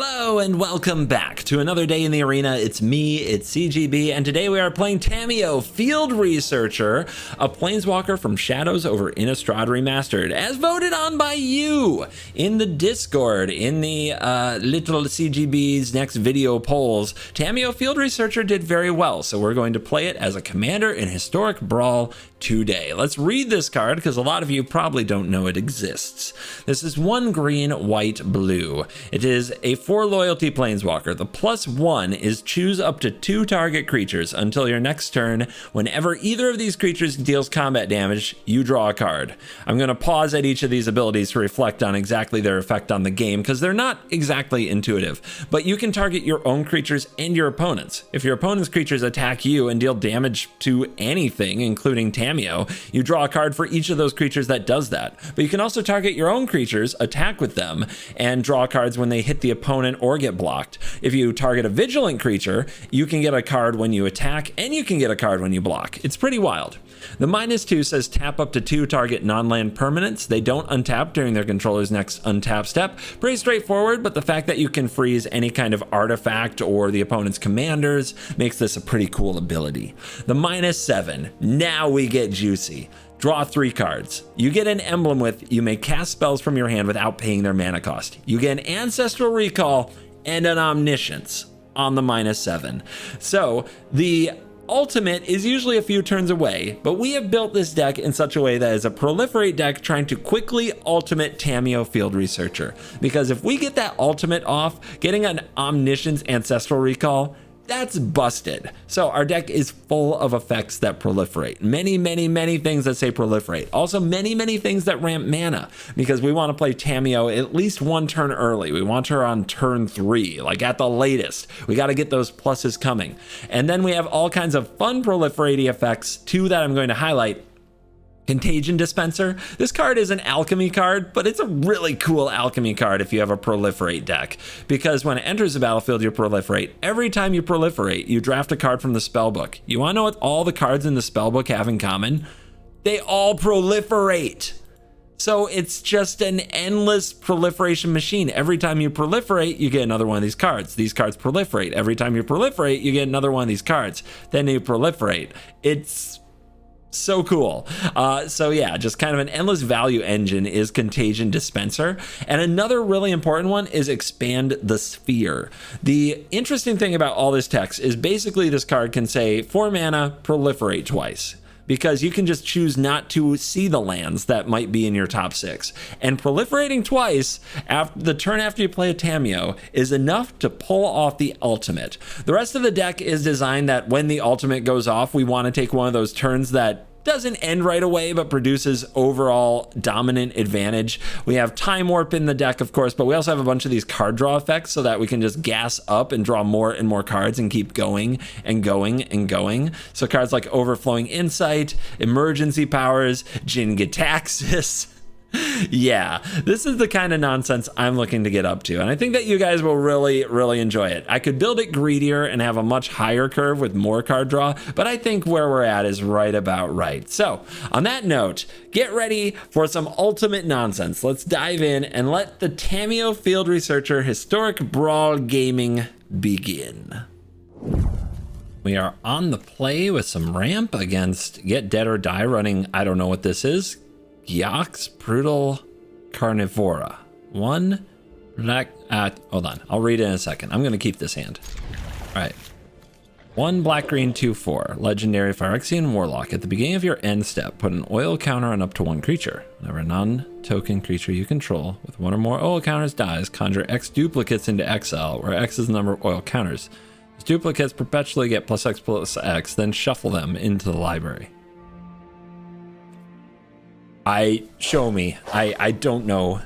Hello and welcome back to another day in the arena. It's me, it's CGB, and today we are playing Tamiyo, Field Researcher, a Planeswalker from Shadows over Innistrad Remastered, as voted on by you in the Discord, in the little CGB's next video polls. Tamiyo Field Researcher did very well, so we're going to play it as a commander in Historic Brawl today. Let's read this card because a lot of you probably don't know it exists. This is 1 green, white, blue. It is a 4 loyalty planeswalker. The +1 is choose up to 2 target creatures until your next turn. Whenever either of these creatures deals combat damage, you draw a card. I'm going to pause at each of these abilities to reflect on exactly their effect on the game because they're not exactly intuitive, but you can target your own creatures and your opponents. If your opponent's creatures attack you and deal damage to anything, including Tamiyo, you draw a card for each of those creatures that does that. But you can also target your own creatures, attack with them, and draw cards when they hit the opponent or get blocked. If you target a vigilant creature, you can get a card when you attack, and you can get a card when you block. It's pretty wild. The -2 says tap up to 2 target non-land permanents. They don't untap during their controller's next untap step. Pretty straightforward, but the fact that you can freeze any kind of artifact or the opponent's commanders makes this a pretty cool ability. The -7, now we get juicy. Draw 3 cards. You get an emblem with, you may cast spells from your hand without paying their mana cost. You get an Ancestral Recall and an Omniscience on the -7. So the ultimate is usually a few turns away, but we have built this deck in such a way that is a proliferate deck trying to quickly ultimate Tamiyo Field Researcher. Because if we get that ultimate off, getting an Omniscience Ancestral Recall, that's busted. So our deck is full of effects that proliferate. Many things that say proliferate. Also many things that ramp mana, because we want to play Tamiyo at least 1 turn early. We want her on turn 3, like at the latest. We got to get those pluses coming. And then we have all kinds of fun proliferating effects, 2 that I'm going to highlight. Contagion Dispenser. This card is an alchemy card, but it's a really cool alchemy card if you have a proliferate deck, because when it enters the battlefield, you proliferate. Every time you proliferate, you draft a card from the spellbook. You want to know what all the cards in the spellbook have in common? They all proliferate. So it's just an endless proliferation machine. Every time you proliferate, you get another one of these cards. These cards proliferate. Every time you proliferate, you get another one of these cards. Then you proliferate. It's so cool. So yeah, just kind of an endless value engine is Contagion Dispenser. And another really important one is Expand the Sphere. The interesting thing about all this text is basically this card can say 4 mana, proliferate twice, because you can just choose not to see the lands that might be in your top 6. And proliferating twice after the turn after you play a Tamiyo is enough to pull off the ultimate. The rest of the deck is designed that when the ultimate goes off, we want to take one of those turns that doesn't end right away, but produces overall dominant advantage. We have Time Warp in the deck, of course, but we also have a bunch of these card draw effects so that we can just gas up and draw more and more cards and keep going and going and going. So cards like Overflowing Insight, Emergency Powers, Jin-Gitaxias. Yeah, this is the kind of nonsense I'm looking to get up to, and I think that you guys will really enjoy it. I could build it greedier and have a much higher curve with more card draw, but I think where we're at is right about right. So on that note, get ready for some ultimate nonsense. Let's dive in and let the Tamiyo Field Researcher Historic Brawl Gaming begin. We are on the play with some ramp against Get Dead or Die, running, I don't know what this is, Gyax Brutal Carnivora. 1 black, hold on, I'll read it in a second. I'm going to keep this hand. All right. 1 black, green, 2/4. Legendary Phyrexian Warlock. At the beginning of your end step, put an oil counter on up to 1 creature. Whenever a non-token creature you control with 1 or more oil counters dies, conjure X duplicates into exile, where X is the number of oil counters. These duplicates perpetually get +X+X, then shuffle them into the library. Show me. I don't know.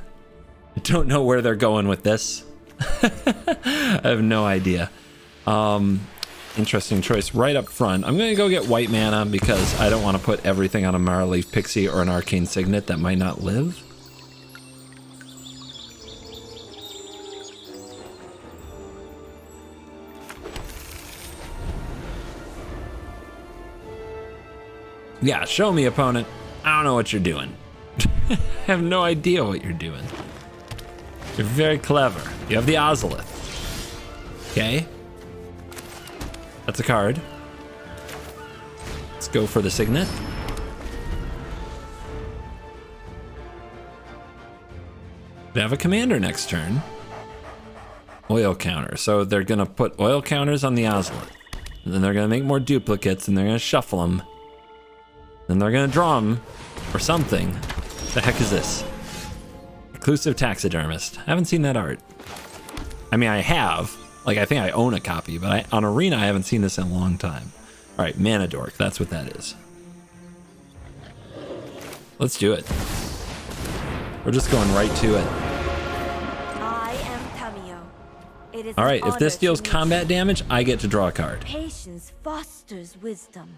I don't know where they're going with this. I have no idea. Interesting choice right up front. I'm going to go get white mana because I don't want to put everything on a Maraleaf Pixie or an Arcane Signet that might not live. Yeah, show me, opponent. I don't know what you're doing. I have no idea what you're doing. You're very clever. You have the Ozolith. Okay. That's a card. Let's go for the Signet. They have a commander next turn. Oil counter. So they're going to put oil counters on the Oslet. And then they're going to make more duplicates and they're going to shuffle them. Then they're going to draw them or something. The heck is this? Exclusive Taxidermist. I haven't seen that art. I mean, I have. Like, I think I own a copy, but on Arena, I haven't seen this in a long time. All right, Mana Dork. That's what that is. Let's do it. We're just going right to it. I am Tamiyo. It is all right, if this deals combat damage, I get to draw a card. Patience fosters wisdom.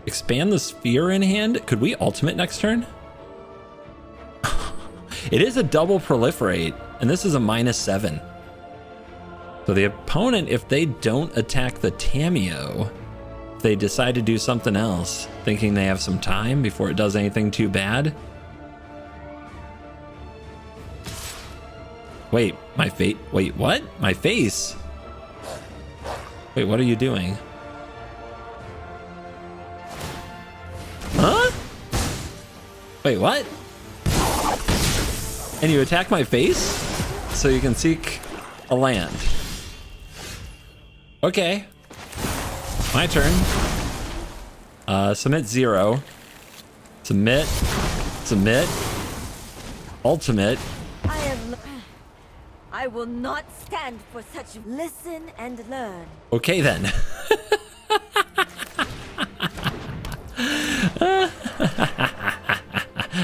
Expand the sphere in hand. Could we ultimate next turn? It is a double proliferate, and this is a -7. So the opponent, if they don't attack the Tamiyo, they decide to do something else, thinking they have some time before it does anything too bad. Wait, my face. Wait, what? My face? Wait, what are you doing? Huh? Wait, what? And you attack my face? So you can seek a land. Okay. My turn. Submit 0. Submit. Submit. Ultimate. I will not stand for such. Listen and learn. Okay then.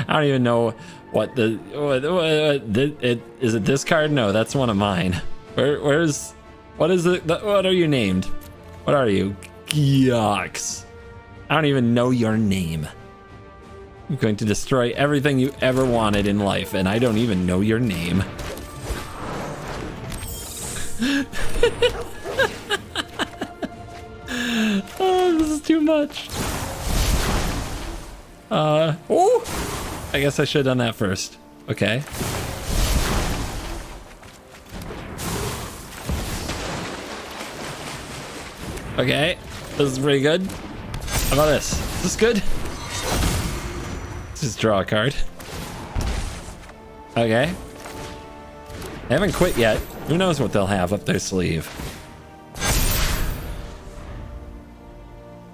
I don't even know what the is it this card? No, that's one of mine. Where's what is it? What are you named? What are you? Yucks. I don't even know your name. I'm going to destroy everything you ever wanted in life, and I don't even know your name. Oh, this is too much. Oh, I guess I should have done that first. Okay. Okay, this is pretty good. How about this? Is this good? Let's just draw a card. Okay. They haven't quit yet. Who knows what they'll have up their sleeve.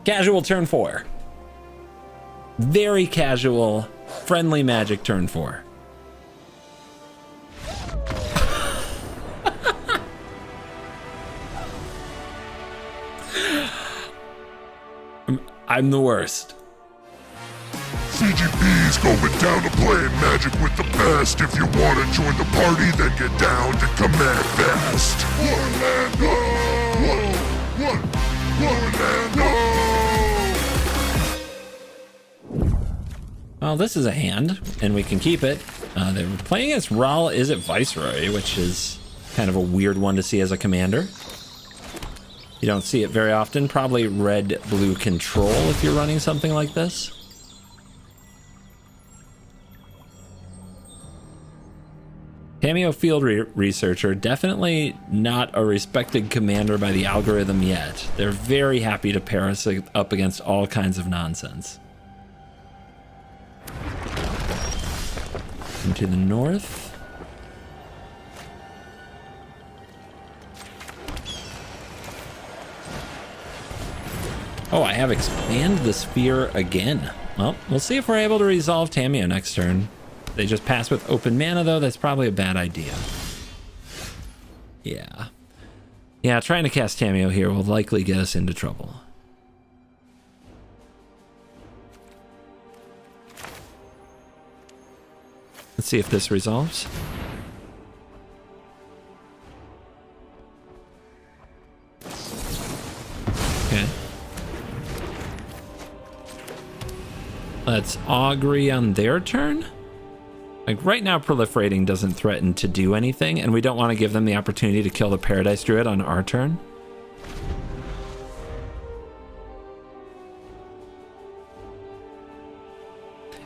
Casual turn 4. Very casual, friendly magic turn 4. I'm the worst. CGB's going down to playing Magic with the best. If you want to join the party, then get down to Command Fest. Orlando! Well, this is a hand, and we can keep it. They were playing against Brawl, is it Viceroy, which is kind of a weird one to see as a commander. You don't see it very often. Probably red-blue control if you're running something like this. Tamiyo Field Researcher, definitely not a respected commander by the algorithm yet. They're very happy to pair us up against all kinds of nonsense. Into the north. Oh, I have expand the sphere again. Well, we'll see if we're able to resolve Tamiyo next turn. They just pass with open mana, though. That's probably a bad idea. Yeah. Yeah, trying to cast Tamiyo here will likely get us into trouble. Let's see if this resolves. Okay. Let's augury on their turn. Like right now, proliferating doesn't threaten to do anything, and we don't want to give them the opportunity to kill the Paradise Druid on our turn.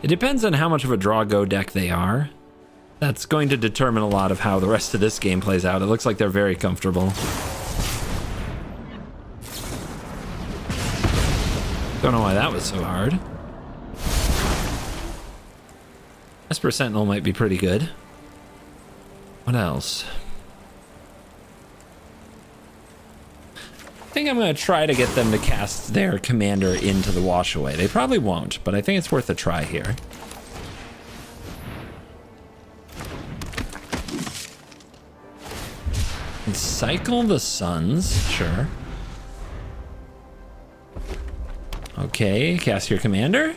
It depends on how much of a draw-go deck they are. That's going to determine a lot of how the rest of this game plays out. It looks like they're very comfortable. Don't know why that was so hard. Esper Sentinel might be pretty good. What else? I think I'm going to try to get them to cast their commander into the wash away. They probably won't, but I think it's worth a try here. And cycle the suns, sure. Okay, cast your commander?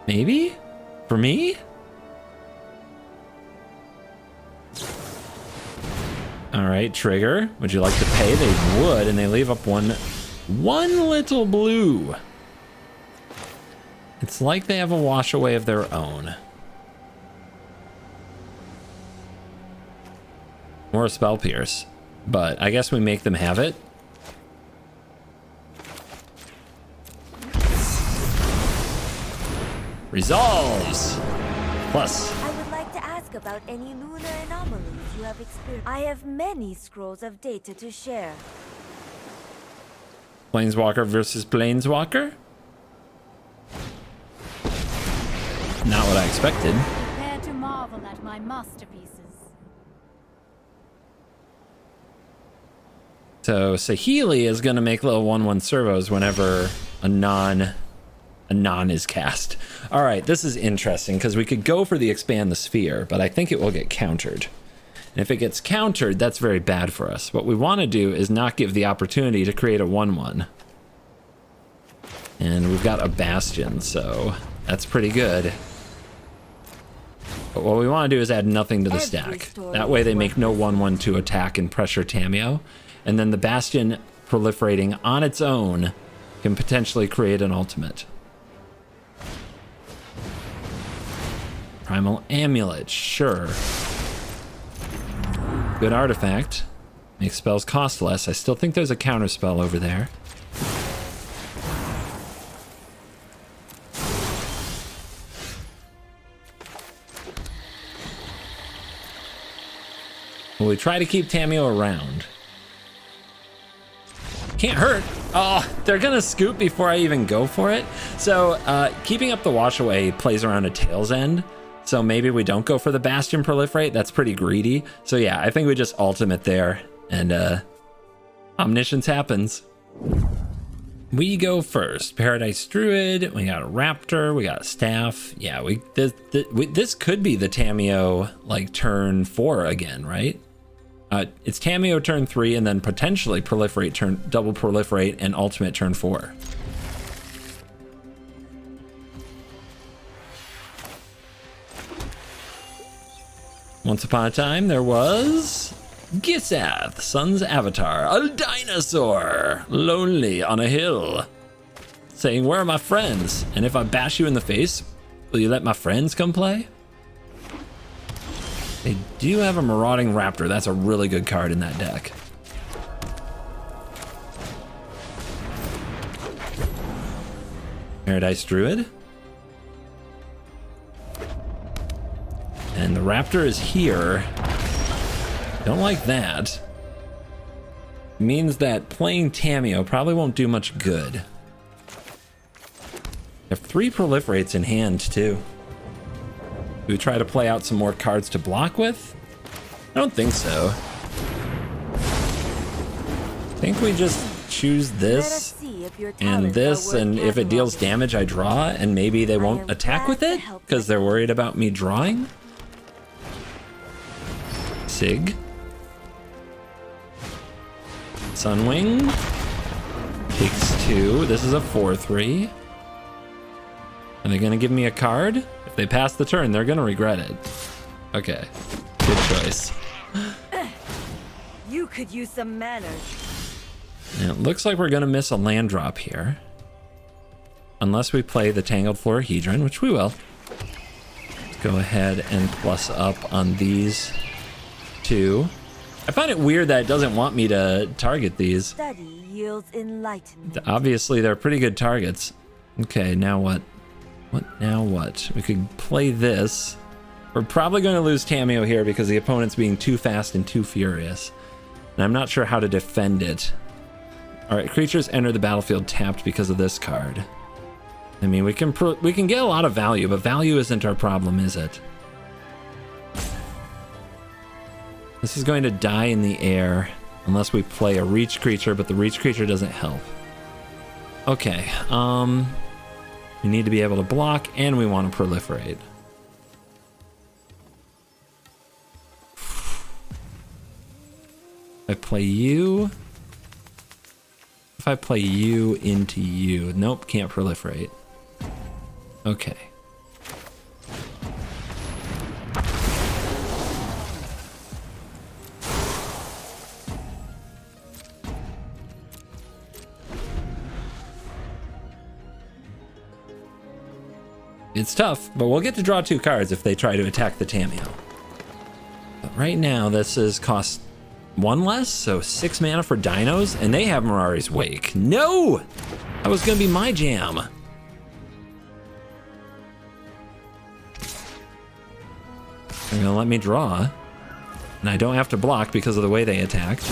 Maybe? For me? All right, trigger. Would you like to pay? They would, and they leave up one little blue. It's like they have a wash away of their own. Or a spell pierce, but I guess we make them have it. Resolves. Plus. I would like to ask about any lunar anomalies you have experienced. I have many scrolls of data to share. Planeswalker versus Planeswalker? Not what I expected. Prepare to marvel at my masterpieces. So Saheeli is going to make little 1/1 servos whenever a non is cast. All right, this is interesting because we could go for the expand the sphere, but I think it will get countered. And if it gets countered, that's very bad for us. What we want to do is not give the opportunity to create a 1/1. And we've got a Bastion, so that's pretty good. But what we want to do is add nothing to the stack. That way they make no 1/1 to attack and pressure Tamiyo. And then the Bastion proliferating on its own can potentially create an ultimate. Primal Amulet, sure. Good artifact. Makes spells cost less. I still think there's a counter spell over there. Will we try to keep Tamiyo around? Can't hurt. Oh, they're gonna scoop before I even go for it. So keeping up the wash away plays around a tail's end. So maybe we don't go for the Bastion proliferate. That's pretty greedy. So yeah, I think we just ultimate there and omniscience happens. We go first. Paradise Druid, we got a Raptor, we got a Staff. Yeah, this could be the Tamiyo like turn 4 again, right? It's Tamiyo turn 3 and then potentially proliferate double proliferate and ultimate turn 4. Once upon a time, there was Gisath, Sun's avatar, a dinosaur, lonely on a hill, saying, "Where are my friends? And if I bash you in the face, will you let my friends come play?" They do have a Marauding Raptor. That's a really good card in that deck. Paradise Druid. And the Raptor is here. Don't like that. Means that playing Tamiyo probably won't do much good. We have 3 proliferates in hand too. Do we try to play out some more cards to block with? I don't think so. I think we just choose this and this, and if it deals damage I draw, and maybe they won't attack with it because they're worried about me drawing. Sig. Sunwing. Takes 2. This is a 4/3. Are they gonna give me a card? If they pass the turn, they're gonna regret it. Okay. Good choice. You could use some manners. And it looks like we're gonna miss a land drop here. Unless we play the Tangled Florahedron, which we will. Let's go ahead and plus up on these 2. I find it weird that it doesn't want me to target these. Study yields enlightenment. Obviously, they're pretty good targets. Okay, now what? What now what? We could play this. We're probably going to lose Tamiyo here because the opponent's being too fast and too furious. And I'm not sure how to defend it. Alright, creatures enter the battlefield tapped because of this card. I mean, we can get a lot of value, but value isn't our problem, is it? This is going to die in the air unless we play a reach creature, but the reach creature doesn't help. Okay, we need to be able to block and we want to proliferate. I play you. If I play you into you, nope, can't proliferate. Okay. It's tough, but we'll get to draw 2 cards if they try to attack the Tamiyo. But right now, this is cost 1 less, so 6 mana for dinos, and they have Mirari's Wake. No! That was gonna be my jam. They're gonna let me draw, and I don't have to block because of the way they attacked.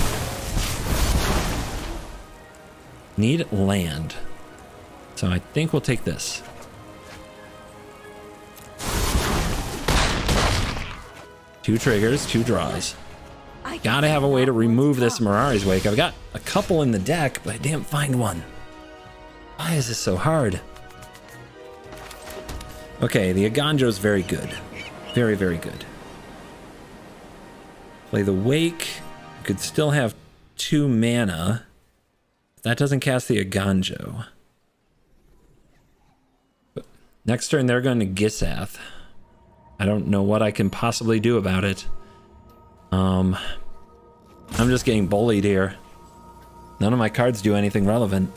Need land. So I think we'll take this. Two triggers, 2 draws. Gotta have a way to remove this Mirari's Wake. I've got a couple in the deck, but I didn't find one. Why is this so hard? Okay, the Aganjo's very good. Very, very good. Play the Wake. You could still have 2 mana. That doesn't cast the Aganjo. But next turn, they're going to Gisath. I don't know what I can possibly do about it. I'm just getting bullied here. None of my cards do anything relevant.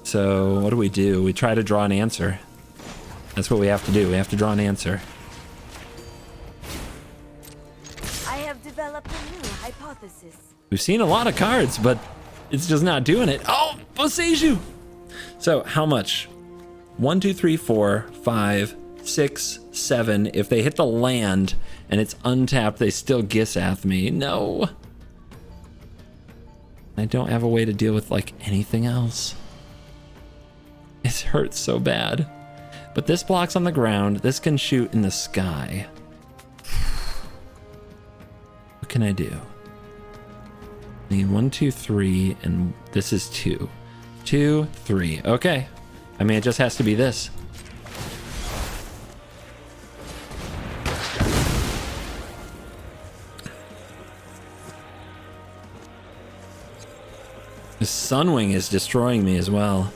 So what do? We try to draw an answer. That's what we have to do. We have to draw an answer. I have developed a new hypothesis. We've seen a lot of cards, but it's just not doing it. Oh, Boseiju! So how much? 1, 2, 3, 4, 5, 6, 7. If they hit the land and it's untapped, they still Gisath me. No. I don't have a way to deal with like anything else. It hurts so bad. But this blocks on the ground. This can shoot in the sky. What can I do? I need 1, 2, 3, and this is 2. 2, 3. Okay. I mean, it just has to be this. The Sunwing is destroying me as well.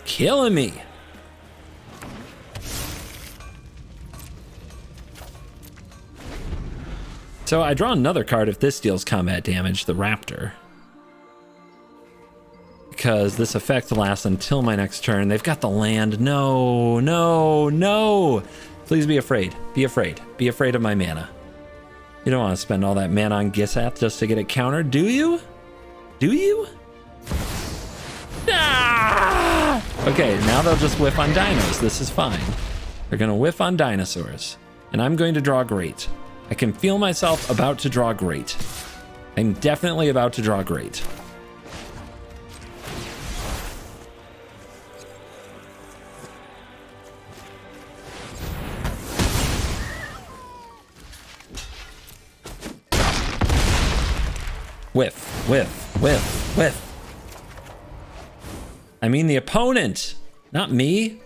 Killing me. So I draw another card if this deals combat damage, the Raptor. Because this effect lasts until my next turn. They've got the land. No, no, no. Please be afraid. Be afraid. Be afraid of my mana. You don't want to spend all that mana on Gisath just to get it countered, do you? Do you? Ah! Okay, now they'll just whiff on dinos. This is fine. They're going to whiff on dinosaurs. And I'm going to draw great. I can feel myself about to draw great. I'm definitely about to draw great. Whiff, whiff, whiff, whiff. I mean the opponent, not me.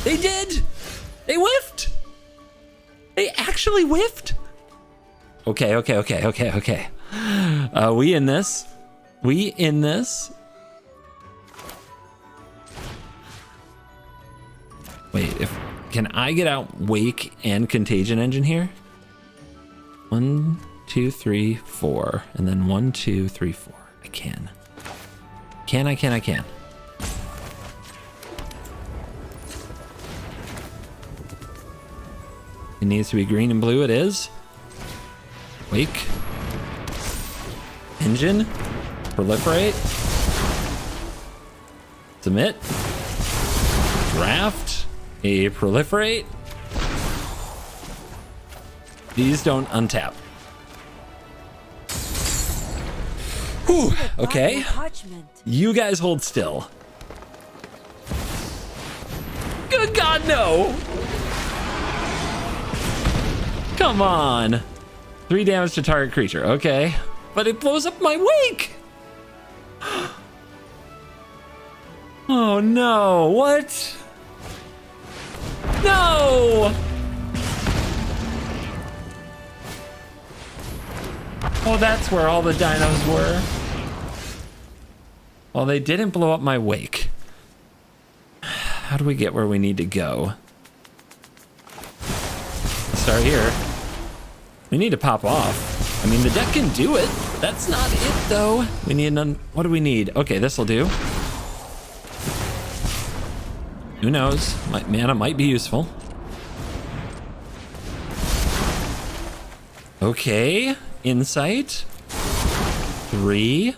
They did! They whiffed! They actually whiffed? Okay. We in this. We in this. Wait, can I get out Wake and Contagion Engine here? 1, 2, 3, 4, and then 1, 2, 3, 4. I can. I can. It needs to be green and blue. It is. Wake. Engine. Proliferate. Submit. draft, a proliferate. These don't untap. Whew, okay. Wagner parchment. You guys hold still. Good God, no! Come on. 3 damage to target creature, okay. But it blows up my wake! Oh no, what? No! Oh, that's where all the dinos were. Well, they didn't blow up my wake. How do we get where we need to go? Start here. We need to pop off. I mean, the deck can do it. That's not it, though. We need none. What do we need? Okay, this'll do. Who knows? Mana might be useful. Okay. Insight. 3.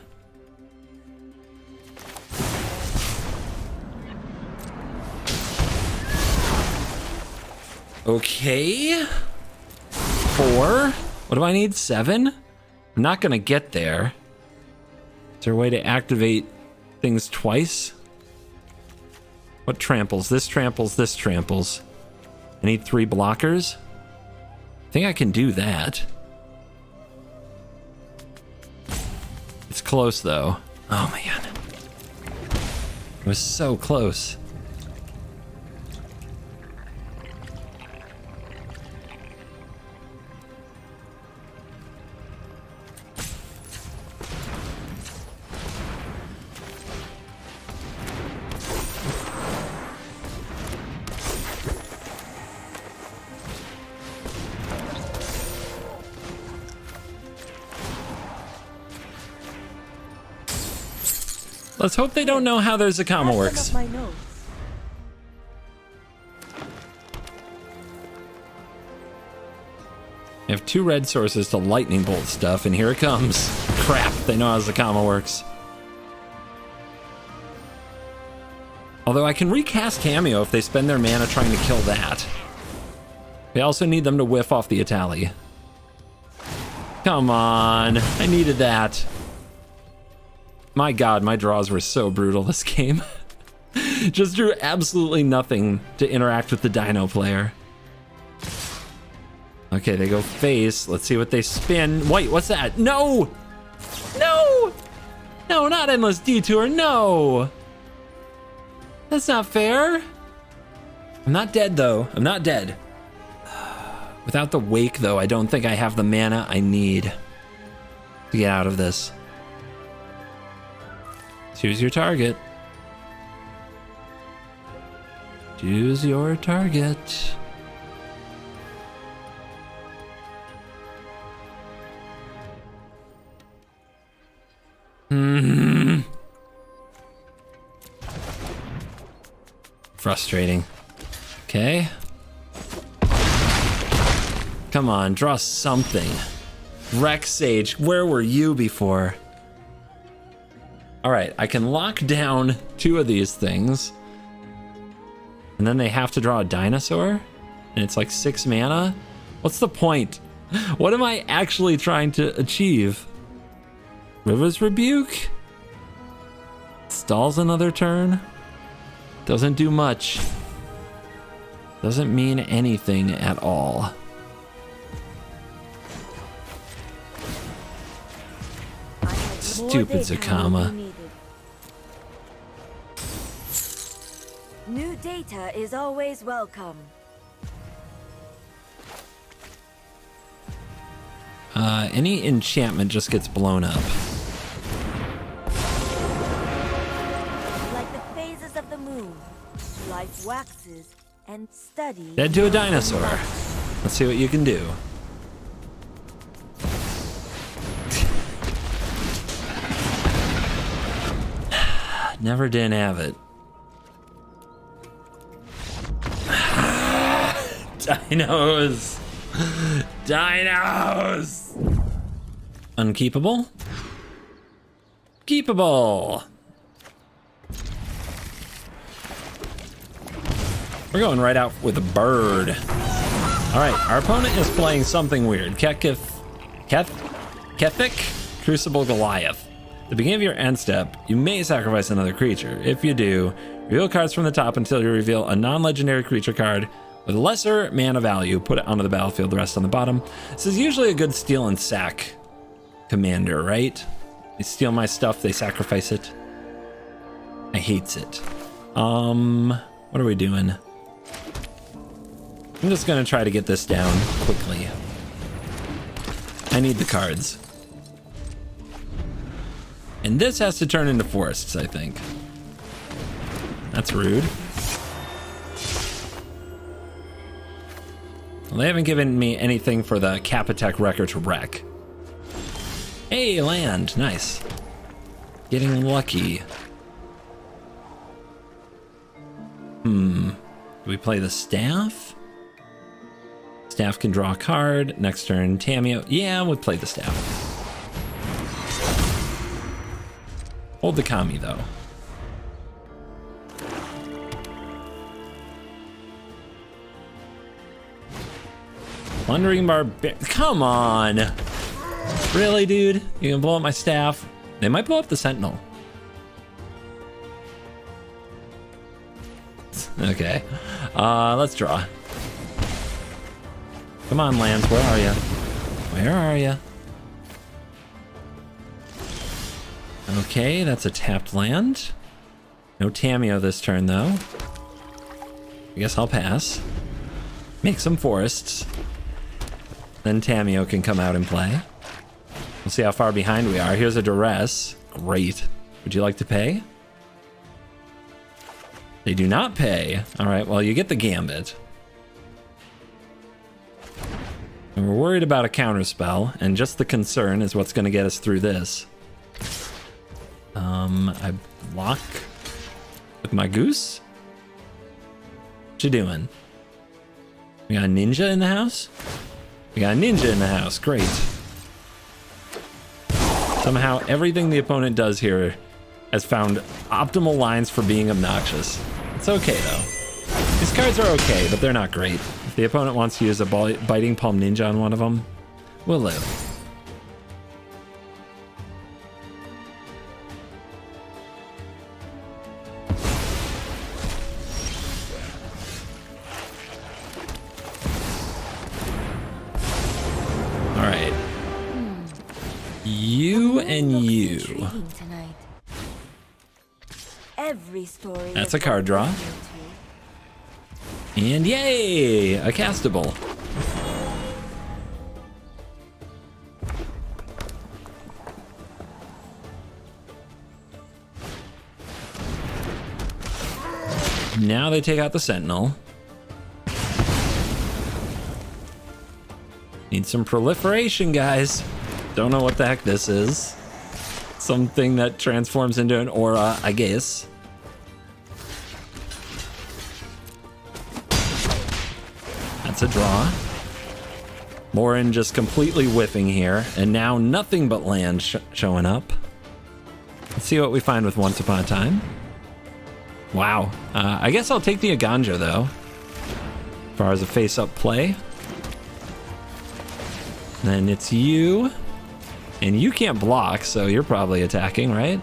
Okay. 4. What do I need? 7? I'm not gonna get there. Is there a way to activate things twice? What tramples? This tramples, this tramples. I need 3 blockers. I think I can do that. It's close though. Oh man. It was so close. Let's hope they don't know how their Zakama works. My notes. I have 2 red sources to lightning bolt stuff, and here it comes. Crap, they know how Zakama works. Although I can recast Tamiyo if they spend their mana trying to kill that. They also need them to whiff off the Itali. Come on, I needed that. My God, my draws were so brutal this game. Just drew absolutely nothing to interact with the dino player. Okay, they go face. Let's see what they spin. Wait, what's that? No! No! No, not Endless Detour, no! That's not fair. I'm not dead, though. I'm not dead. Without the wake, though, I don't think I have the mana I need to get out of this. Choose your target. Choose your target. Frustrating. Okay. Come on, draw something. Rex Sage, where were you before? All right, I can lock down 2 of these things. And then they have to draw a dinosaur? And it's like 6 mana? What's the point? What am I actually trying to achieve? River's Rebuke? Stalls another turn? Doesn't do much. Doesn't mean anything at all. Stupid Zakama. New data is always welcome. Any enchantment just gets blown up. Like the phases of the moon, life waxes and study. Dead to a dinosaur. Let's see what you can do. Never didn't have it. Dinos! Dinos! Unkeepable? Keepable! We're going right out with a bird. All right, our opponent is playing something weird. Kethic Crucible Goliath. At the beginning of your end step, you may sacrifice another creature. If you do, reveal cards from the top until you reveal a non-legendary creature card with lesser mana value. Put it onto the battlefield, the rest on the bottom. This is usually a good steal and sack commander, right? They steal my stuff, they sacrifice it. I hates it. What are we doing? I'm just gonna try to get this down quickly. I need the cards. And this has to turn into forests, I think. That's rude. Well, they haven't given me anything for the Capitec Wrecker to wreck. Hey, land, nice. Getting lucky. Do we play the staff? Staff can draw a card. Next turn, Tamiyo. Yeah, we'll play the staff. Hold the Kami, though. Plundering Barbarian. Come on! Really, dude? You can blow up my staff? They might blow up the Sentinel. Okay. Let's draw. Come on, lands. Where are you? Where are you? Okay, that's a tapped land. No Tamiyo this turn, though. I guess I'll pass. Make some forests. Then Tamiyo can come out and play. We'll see how far behind we are. Here's a duress. Great. Would you like to pay? They do not pay. All right, well, you get the gambit. And we're worried about a counterspell, and just the concern is what's going to get us through this. I block with my goose. What you doing? We got a ninja in the house? We got a ninja in the house. Great. Somehow everything the opponent does here has found optimal lines for being obnoxious. It's okay, though. These cards are okay, but they're not great. If the opponent wants to use a Biting Palm Ninja on one of them, we'll live. All right. You and you. Tonight. Every story. That's a card draw. And yay, a castable. Now they take out the Sentinel. Need some proliferation, guys. Don't know what the heck this is. Something that transforms into an aura, I guess. That's a draw. Lauren just completely whiffing here, and now nothing but land showing up. Let's see what we find with Once Upon a Time. Wow. I guess I'll take the Aganja, though, as far as a face-up play. Then it's you. And you can't block, so you're probably attacking, right?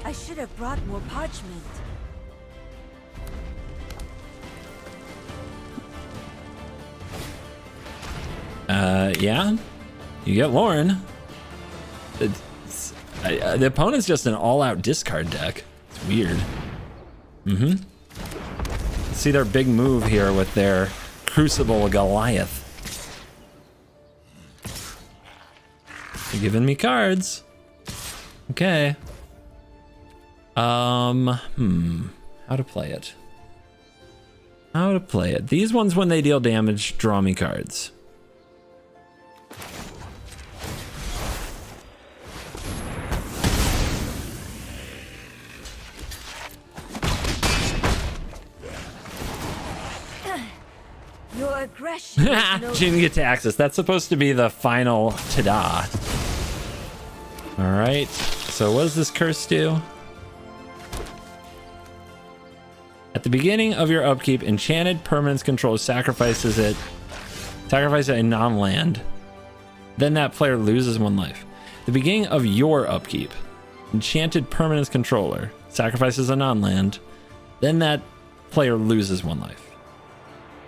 I should have brought more parchment. Yeah. You get Lauren. The opponent's just an all-out discard deck. It's weird. See their big move here with their Crucible Goliath. You're giving me cards. Okay. How to play it? How to play it? These ones, when they deal damage, draw me cards. Your aggression. She didn't get to access. That's supposed to be the final ta-da. All right. So what does this curse do? At the beginning of your upkeep, enchanted permanence control sacrifice a non-land. Then that player loses 1 life. At the beginning of your upkeep, enchanted permanence controller sacrifices a non-land. Then that player loses 1 life.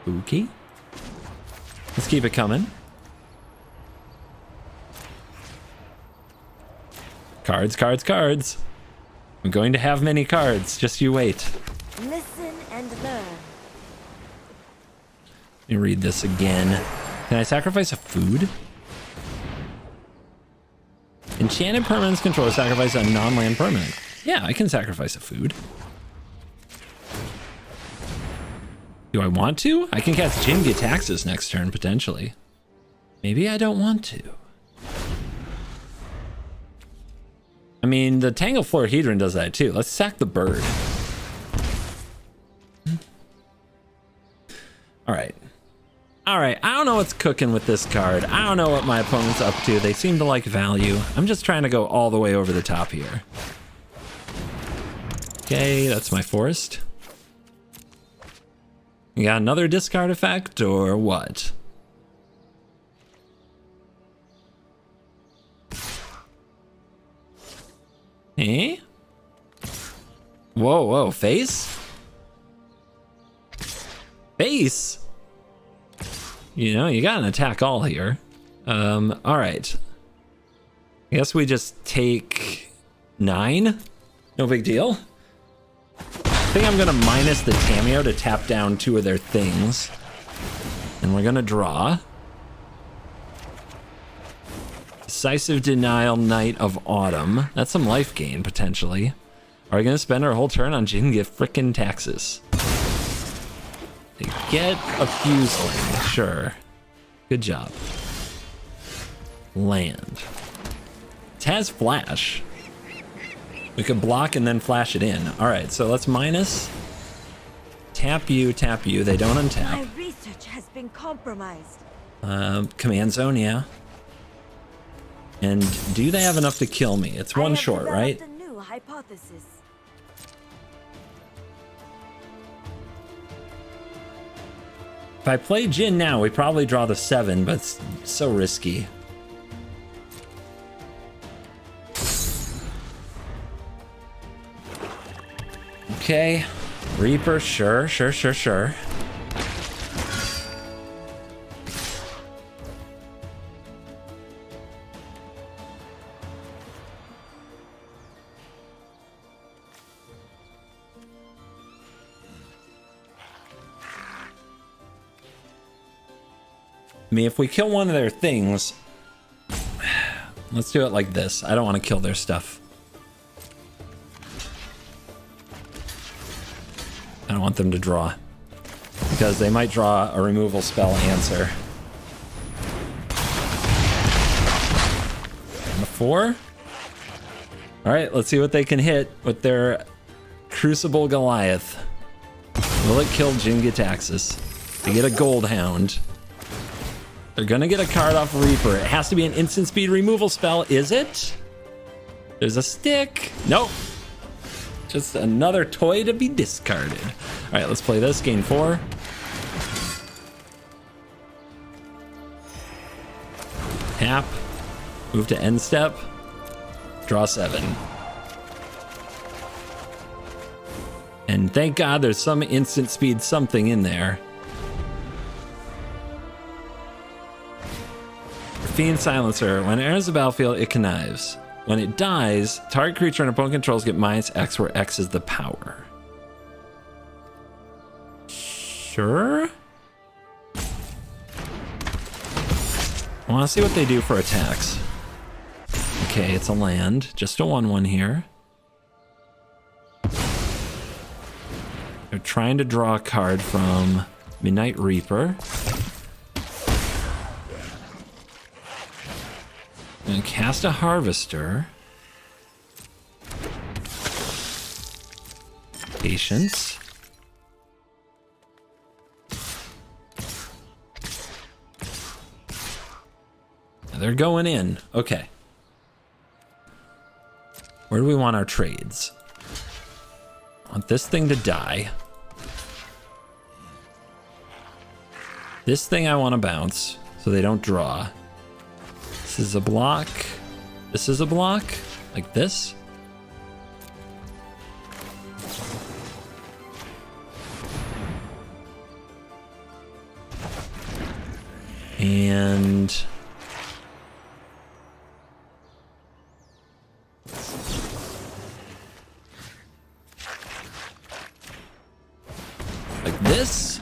Okay. Let's keep it coming. Cards, cards, cards. I'm going to have many cards. Just you wait. Listen and learn. Let me read this again. Can I sacrifice a food? Enchanted permanence control sacrifice a non-land permanent. Yeah, I can sacrifice a food. Do I want to? I can cast Jin-Gitaxis next turn, potentially. Maybe I don't want to. I mean, the Tangle Florahedron does that too. Let's sack the bird. All right. All right, I don't know what's cooking with this card. I don't know what my opponent's up to. They seem to like value. I'm just trying to go all the way over the top here. Okay, that's my forest. You got another discard effect or what? Eh? Whoa, whoa, face? Face? You know, you got an attack all here. All right. I guess we just take 9. No big deal. I think I'm gonna minus the Tamiyo to tap down 2 of their things. And we're gonna draw. Decisive Denial, Night of Autumn. That's some life gain, potentially. Are we gonna spend our whole turn on Jin-Gitaxis? They get a Fuseling, sure. Good job. Land. It has flash. We could block and then flash it in. All right, so let's minus. Tap you, tap you. They don't untap. My research has been compromised. Command zone, yeah. And do they have enough to kill me? It's 1 short, right? A new hypothesis. If I play Jin now, we probably draw the 7, but it's so risky. Okay, Reaper, sure. I mean, if we kill one of their things, let's do it like this. I don't want to kill their stuff. I don't want them to draw, because they might draw a removal spell answer. And a 4. All right, let's see what they can hit with their Crucible Goliath. Will it kill Jin-Gitaxis? They get a Gold Hound. They're gonna get a card off Reaper. It has to be an instant speed removal spell, is it? There's a stick. Nope. Just another toy to be discarded. All right, let's play this. Gain 4. Tap. Move to end step. Draw 7. And thank God there's some instant speed something in there. Fiend Silencer. When it enters the battlefield, it connives. When it dies, target creature and opponent controls get -X, where X is the power. Sure? I want to see what they do for attacks. Okay, it's a land. Just a 1/1 here. They're trying to draw a card from Midnight Reaper. And cast a Harvester. Patience. They're going in. Okay. Where do we want our trades? I want this thing to die. This thing I want to bounce so they don't draw. This is a block. This is a block. Like this. And like this.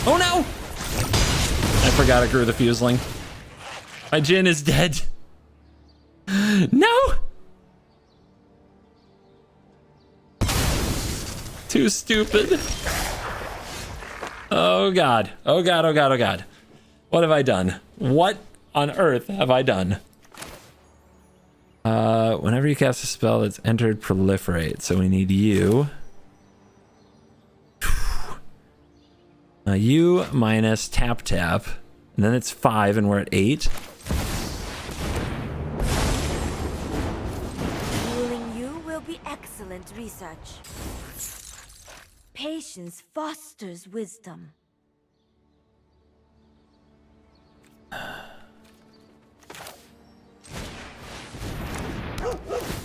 Oh no! I forgot I grew the fuseling. My Jin is dead. No! Too stupid. Oh god. Oh god, oh god, oh god. What have I done? What on earth have I done? Whenever you cast a spell that's entered, proliferate. So we need you. You minus tap tap. And then it's 5 and we're at 8. Ruling you will be excellent research. Patience fosters wisdom.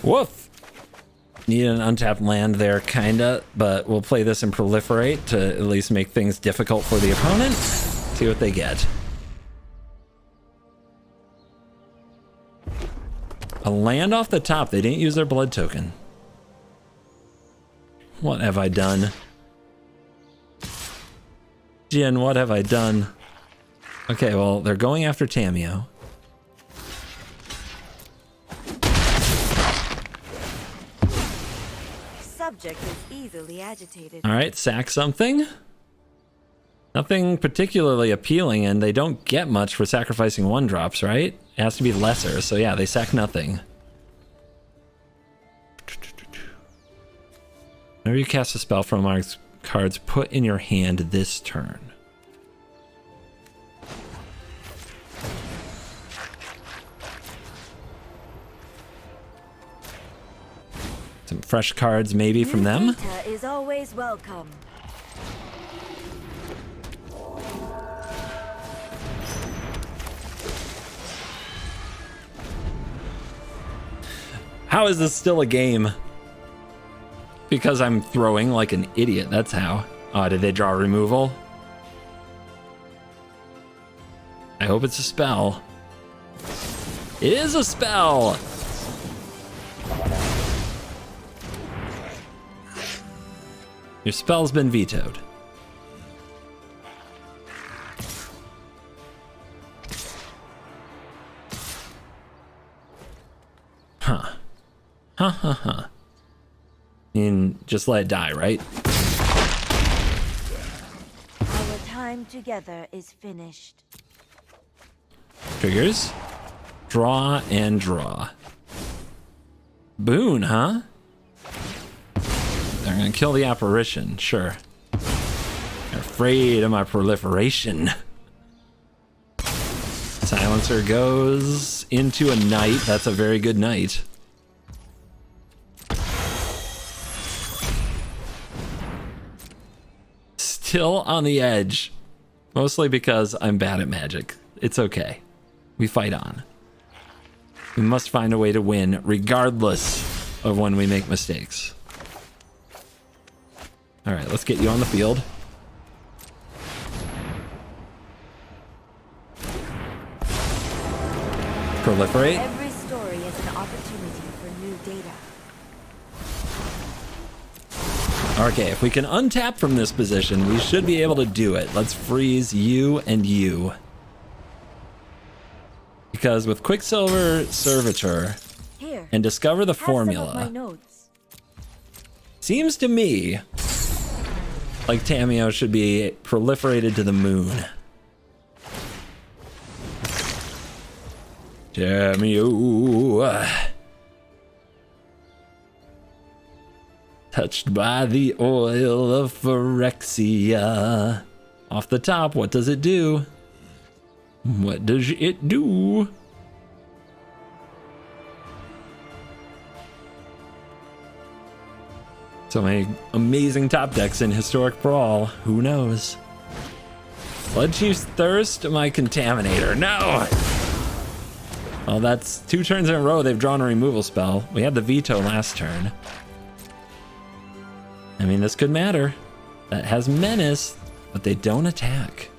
Woof! Need an untapped land there, kinda, but we'll play this and proliferate to at least make things difficult for the opponent. See what they get. A land off the top. They didn't use their blood token. What have I done? Jin, what have I done? Okay, well, they're going after Tamiyo. Subject is easily agitated. All right, sack something. Nothing particularly appealing, and they don't get much for sacrificing 1-drops, right? It has to be lesser, so yeah, they sack nothing. Whenever you cast a spell from our cards, put in your hand this turn. Some fresh cards maybe from them. Data is always welcome. How is this still a game? Because I'm throwing like an idiot, that's how. Oh, did they draw removal? I hope it's a spell. It is a spell! Your spell's been vetoed. Huh. Huh, huh, huh. And just let it die, right? Our time together is finished. Triggers. Draw and draw. Boon, huh? They're gonna kill the apparition, sure. They're afraid of my proliferation. Silencer goes into a knight. That's a very good knight. Still on the edge. Mostly because I'm bad at magic. It's okay. We fight on. We must find a way to win regardless of when we make mistakes. All right, let's get you on the field. Proliferate. Every story is an opportunity for new data. Okay, if we can untap from this position, we should be able to do it. Let's freeze you and you. Because with Quicksilver Servitor Here, and discover the have some of my formula, notes. seems to me like Tamiyo should be proliferated to the moon. Tamiyo. Touched by the oil of Phyrexia. Off the top, what does it do? What does it do? So many amazing top decks in Historic Brawl. Who knows? Bloodchief's Thirst, my Contaminator. No! Well, that's 2 turns in a row they've drawn a removal spell. We had the veto last turn. I mean, this could matter. That has Menace, but they don't attack.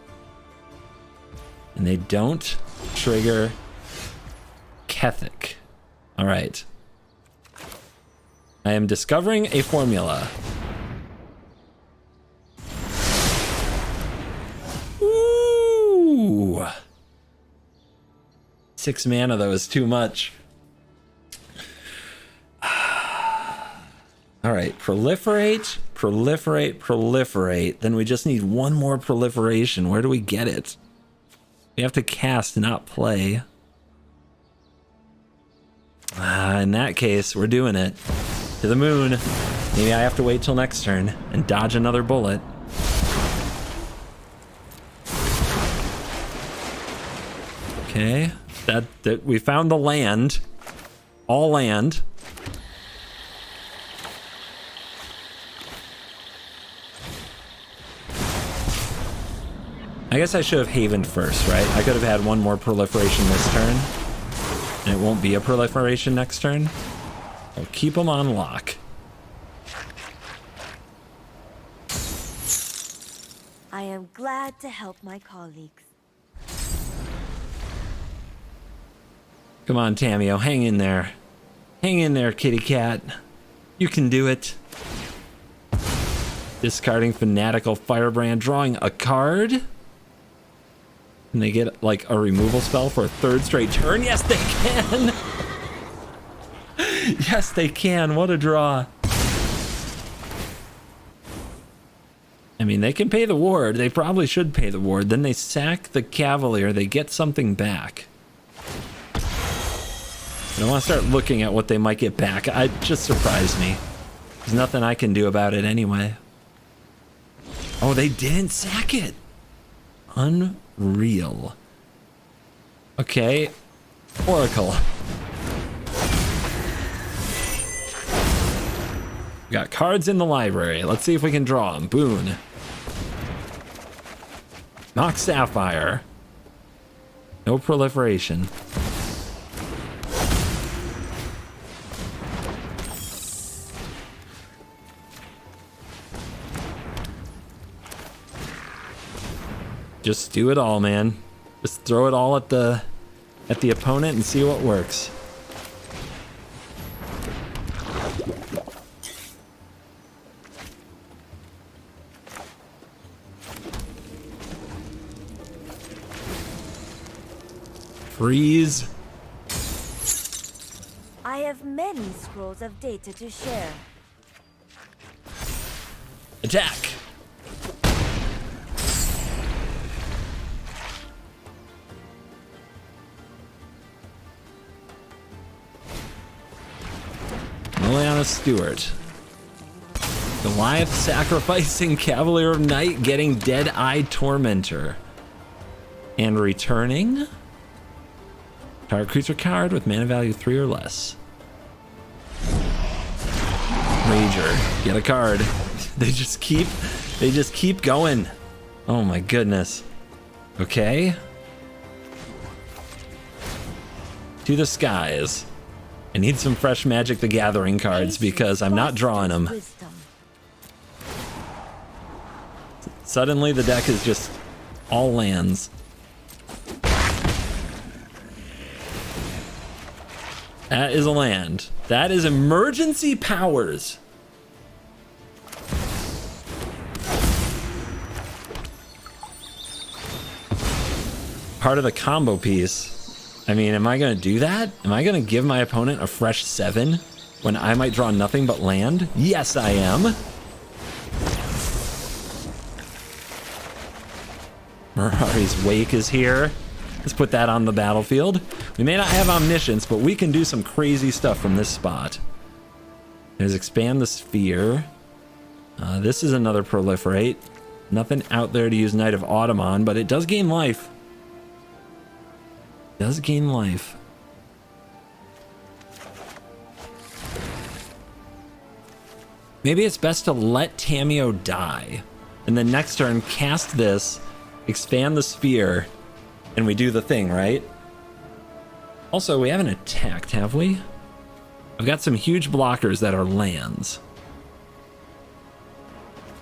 And they don't trigger Kethic. All right. I am discovering a formula. Ooh. 6 mana though is too much. All right, proliferate, proliferate, proliferate. Then we just need one more proliferation. Where do we get it? We have to cast, not play. In that case, we're doing it. To the moon. Maybe I have to wait till next turn and dodge another bullet. Okay, that we found the land. All land. I guess I should have Havened first, right? I could have had one more proliferation this turn. And it won't be a proliferation next turn. I'll keep them on lock. I am glad to help my colleagues. Come on, Tamiyo, hang in there. Hang in there, kitty cat. You can do it. Discarding Fanatical Firebrand, drawing a card. Can they get like a removal spell for a 3rd straight turn? Yes, they can. Yes, they can. What a draw. I mean, they can pay the ward. They probably should pay the ward. Then they sack the Cavalier. They get something back. I don't want to start looking at what they might get back. It just surprised me. There's nothing I can do about it anyway. Oh, they didn't sack it. Unreal. Okay. Oracle. We got cards in the library. Let's see if we can draw them. Boon. Nox Sapphire. No proliferation. Just do it all, man. Just throw it all at the opponent and see what works. Freeze. I have many scrolls of data to share. Attack. Liliana Stewart. Goliath sacrificing Cavalier of Night, getting Dead-Eye Tormentor. And returning target creature card with mana value 3 or less. Rager, get a card. They just keep going. Oh my goodness. Okay. To the skies. I need some fresh Magic the Gathering cards because I'm not drawing them. Suddenly the deck is just all lands. That is a land. That is emergency powers. Part of the combo piece. I mean, am I going to do that? Am I going to give my opponent a fresh 7 when I might draw nothing but land? Yes, I am. Mirari's Wake is here. Let's put that on the battlefield. We may not have Omniscience, but we can do some crazy stuff from this spot. There's Expand the Sphere. This is another Proliferate. Nothing out there to use Knight of Autumn on, but it does gain life. Does gain life. Maybe it's best to let Tamiyo die. And then next turn, cast this expand the sphere, and we do the thing, right? Also, we haven't attacked, have we? I've got some huge blockers that are lands.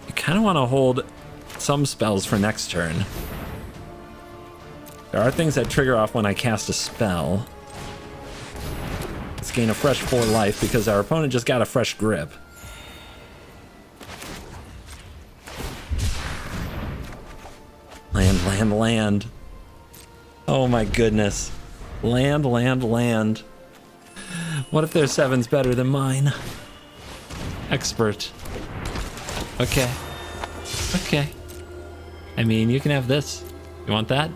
I kind of want to hold some spells for next turn. There are things that trigger off when I cast a spell. Let's gain a fresh 4 life because our opponent just got a fresh grip. Land, land, land. Oh my goodness. Land, land, land. What if their 7's better than mine? Expert. Okay. Okay. I mean, you can have this. You want that?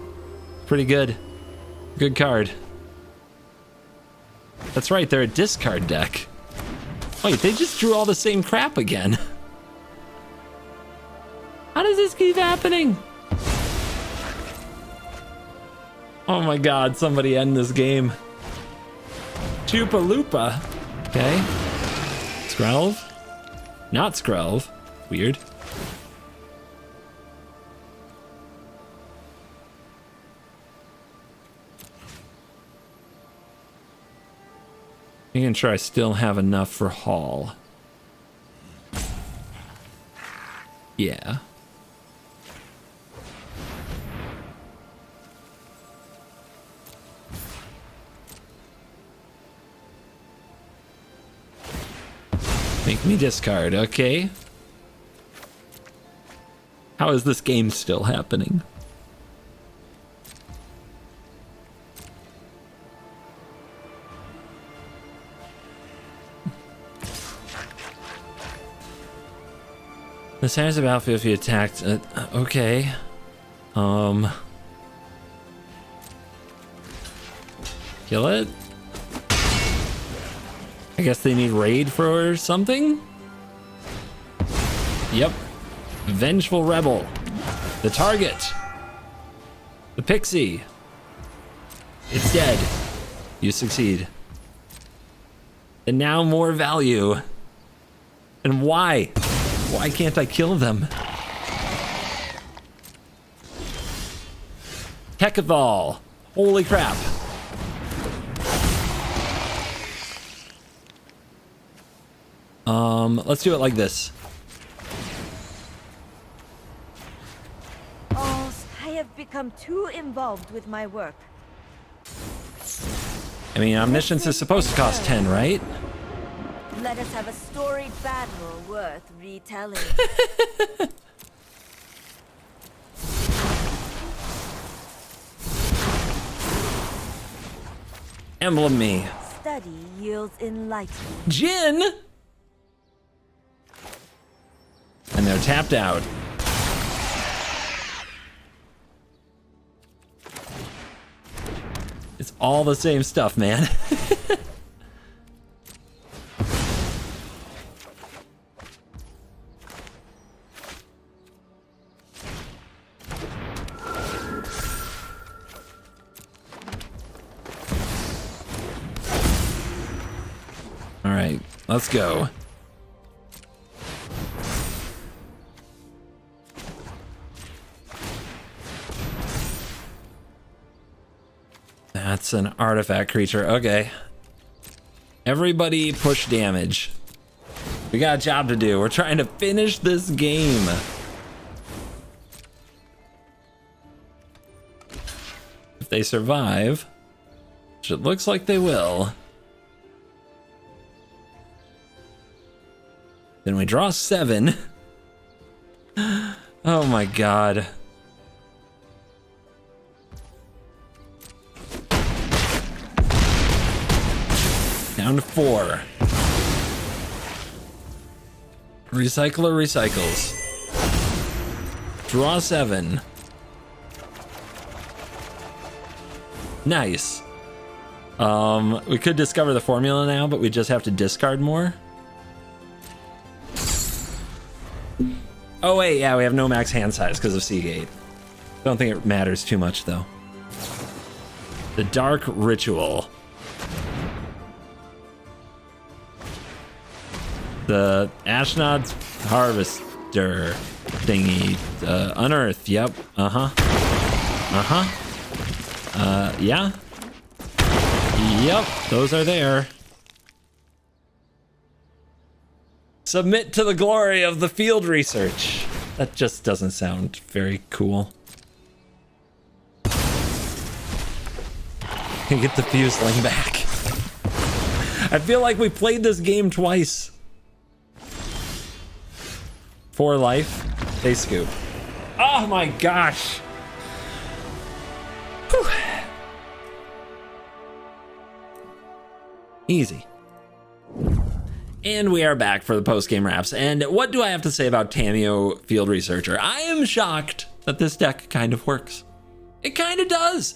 Pretty good. Good card. That's right, they're a discard deck. Wait, they just drew all the same crap again. How does this keep happening? Oh my god, somebody end this game. Chupa Lupa. Okay. Skrelv? Not Skrelv. Weird. Making sure I still have enough for Hall. Yeah. Make me discard, okay. How is this game still happening? The size of Alpha if you attacked. Okay. Kill it? I guess they need raid for something? Yep. Vengeful Rebel. The target. The pixie. It's dead. You succeed. And now more value. And why? Why can't I kill them? Hecathol. Holy crap. Let's do it like this. Oh, I have become too involved with my work. I mean, omniscience is supposed to cost 10, right? Let us have a storied battle worth retelling. Emblem me. Study yields enlightenment. Jin! And they're tapped out. It's all the same stuff, man. All right, let's go. That's an artifact creature. Okay. Everybody push damage. We got a job to do. We're trying to finish this game. If they survive, which it looks like they will, then we draw 7. Oh my god. Down to 4. Recycler recycles. Draw 7. Nice. We could discover the formula now, but we just have to discard more. Oh wait, yeah, we have no max hand size because of Seagate. Don't think it matters too much though. The Dark Ritual. The Ashnod's Harvester thingy. Unearth, yep, uh-huh. Yeah. Yep, those are there. Submit to the glory of the field research. That just doesn't sound very cool. Get the fuseling back. I feel like we played this game twice. 4 life. They scoop. Oh my gosh. Whew. Easy. And we are back for the post-game wraps. And what do I have to say about Tamiyo Field Researcher? I am shocked that this deck kind of works. It kind of does.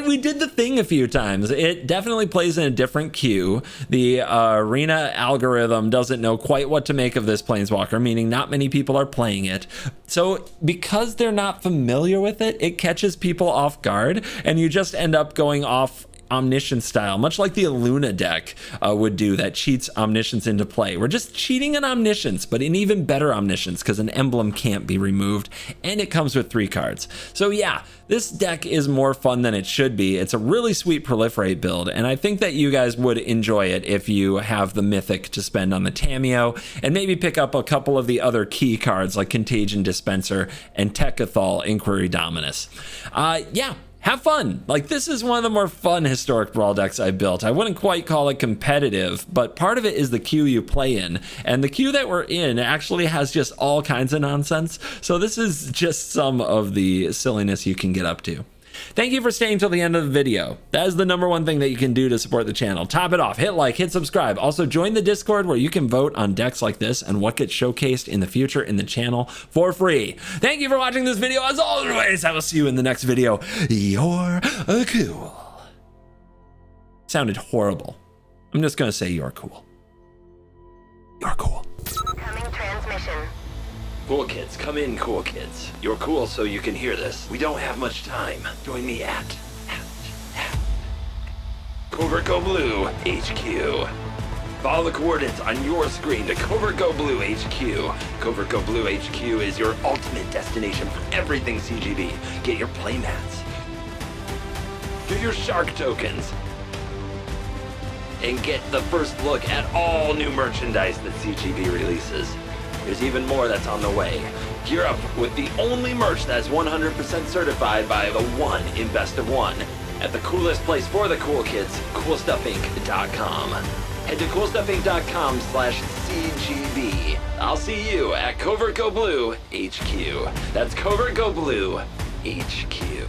We did the thing a few times. It definitely plays in a different queue. The arena algorithm doesn't know quite what to make of this Planeswalker, meaning not many people are playing it. So because they're not familiar with it, it catches people off guard, and you just end up going off Omniscience style, much like the Luna deck would do that cheats Omniscience into play. We're just cheating an Omniscience, but an even better Omniscience because an emblem can't be removed, and it comes with 3 cards. So yeah, this deck is more fun than it should be. It's a really sweet proliferate build, and I think that you guys would enjoy it if you have the Mythic to spend on the Tamiyo, and maybe pick up a couple of the other key cards like Contagion Dispenser and Tekkathal Inquiry Dominus. Yeah. Have fun. Like, this is one of the more fun historic Brawl decks I built. I wouldn't quite call it competitive, but part of it is the queue you play in. And the queue that we're in actually has just all kinds of nonsense. So this is just some of the silliness you can get up to. Thank you for staying till the end of the video. That is the #1 thing that you can do to support the channel. Top it off, hit like, hit subscribe. Also join the Discord where you can vote on decks like this and what gets showcased in the future in the channel for free. Thank you for watching this video. As always, I will see you in the next video. You're cool. Sounded horrible. I'm just gonna say you're cool. You're cool. Coming transmission. Cool kids, come in, cool kids. You're cool so you can hear this. We don't have much time. Join me at CovertGoBlue HQ. Follow the coordinates on your screen to CovertGoBlue HQ. CovertGoBlue HQ is your ultimate destination for everything CGB. Get your playmats. Get your shark tokens. And get the first look at all new merchandise that CGB releases. There's even more that's on the way. Gear up with the only merch that's 100% certified by the one in Best of One at the coolest place for the cool kids, CoolStuffInc.com. Head to CoolStuffInc.com/CGB. I'll see you at CovertGoBlue HQ. That's CovertGoBlue HQ.